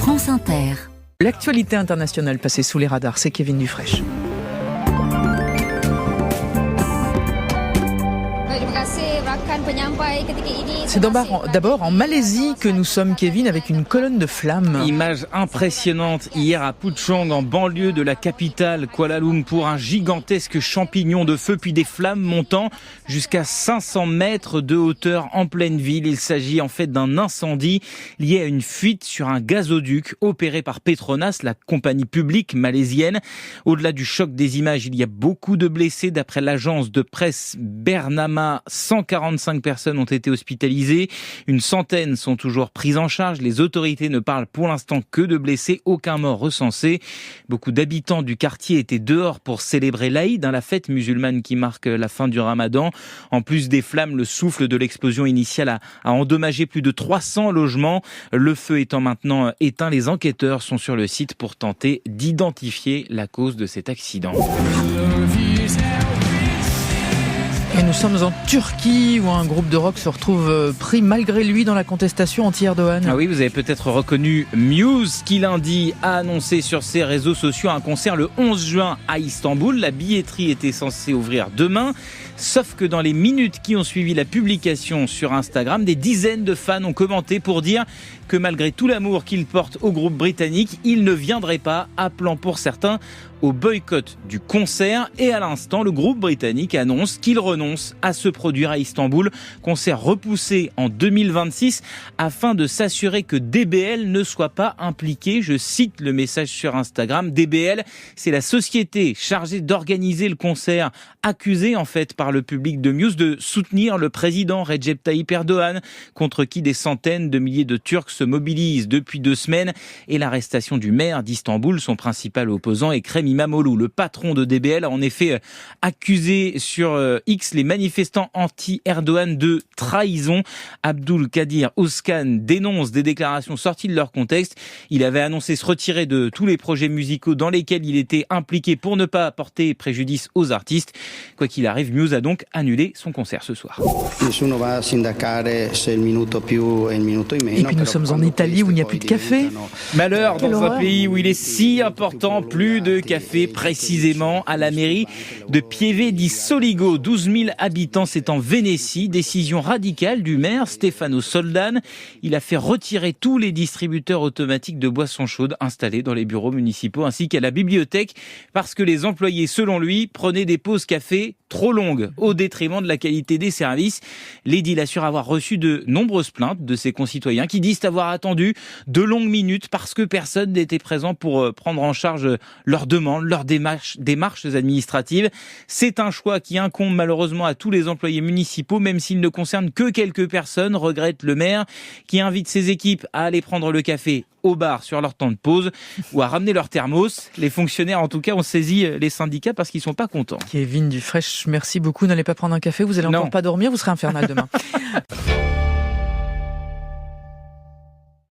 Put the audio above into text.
France Inter. L'actualité internationale passée sous les radars, c'est Kevin Dufraîche. C'est d'abord en Malaisie que nous sommes, Kevin, avec une colonne de flammes. Image impressionnante hier à Puchong, en banlieue de la capitale Kuala Lumpur. Un gigantesque champignon de feu, puis des flammes montant jusqu'à 500 mètres de hauteur en pleine ville. Il s'agit en fait d'un incendie lié à une fuite sur un gazoduc opéré par Petronas, la compagnie publique malaisienne. Au-delà du choc des images, il y a beaucoup de blessés. D'après l'agence de presse Bernama, 145 personnes ont été hospitalisées. Une centaine sont toujours prises en charge. Les autorités ne parlent pour l'instant que de blessés, aucun mort recensé. Beaucoup d'habitants du quartier étaient dehors pour célébrer l'Aïd, la fête musulmane qui marque la fin du Ramadan. En plus des flammes, le souffle de l'explosion initiale a endommagé plus de 300 logements. Le feu étant maintenant éteint, les enquêteurs sont sur le site pour tenter d'identifier la cause de cet accident. Et nous sommes en Turquie où un groupe de rock se retrouve pris malgré lui dans la contestation anti-Erdogan. Ah oui, vous avez peut-être reconnu Muse qui lundi a annoncé sur ses réseaux sociaux un concert le 11 juin à Istanbul. La billetterie était censée ouvrir demain. Sauf que dans les minutes qui ont suivi la publication sur Instagram, des dizaines de fans ont commenté pour dire que malgré tout l'amour qu'ils portent au groupe britannique, ils ne viendraient pas, appelant pour certains au boycott du concert. Et à l'instant, le groupe britannique annonce qu'il renonce à se produire à Istanbul. Concert repoussé en 2026 afin de s'assurer que DBL ne soit pas impliqué. Je cite le message sur Instagram. DBL, c'est la société chargée d'organiser le concert, accusée en fait par le public de Muse de soutenir le président Recep Tayyip Erdogan, contre qui des centaines de milliers de Turcs se mobilisent depuis 2 semaines, et l'arrestation du maire d'Istanbul, son principal opposant, Ekrem İmamoğlu. Le patron de DBL a en effet accusé sur X les manifestants anti-Erdogan de trahison. Abdülkadir Özkan dénonce des déclarations sorties de leur contexte. Il avait annoncé se retirer de tous les projets musicaux dans lesquels il était impliqué pour ne pas porter préjudice aux artistes. Quoi qu'il arrive, Muse a donc annulé son concert ce soir. Et puis nous sommes en Italie où il n'y a plus de café. Malheur dans un pays où il est si important, plus de café, précisément à la mairie de Pieve di Soligo. 12 000 habitants, c'est en Vénétie. Décision radicale du maire Stefano Soldan. Il a fait retirer tous les distributeurs automatiques de boissons chaudes installés dans les bureaux municipaux ainsi qu'à la bibliothèque parce que les employés, selon lui, prenaient des pauses café trop longues au détriment de la qualité des services. L'édile assure avoir reçu de nombreuses plaintes de ses concitoyens qui disent avoir attendu de longues minutes parce que personne n'était présent pour prendre en charge leurs demandes, leurs démarches administratives. C'est un choix qui incombe malheureusement à tous les employés municipaux, même s'il ne concerne que quelques personnes, regrette le maire, qui invite ses équipes à aller prendre le café au bar sur leur temps de pause ou à ramener leur thermos. Les fonctionnaires, en tout cas, ont saisi les syndicats parce qu'ils sont pas contents. Kevin Dufraîche, merci beaucoup. N'allez pas prendre un café, vous allez encore pas dormir, vous serez infernal demain.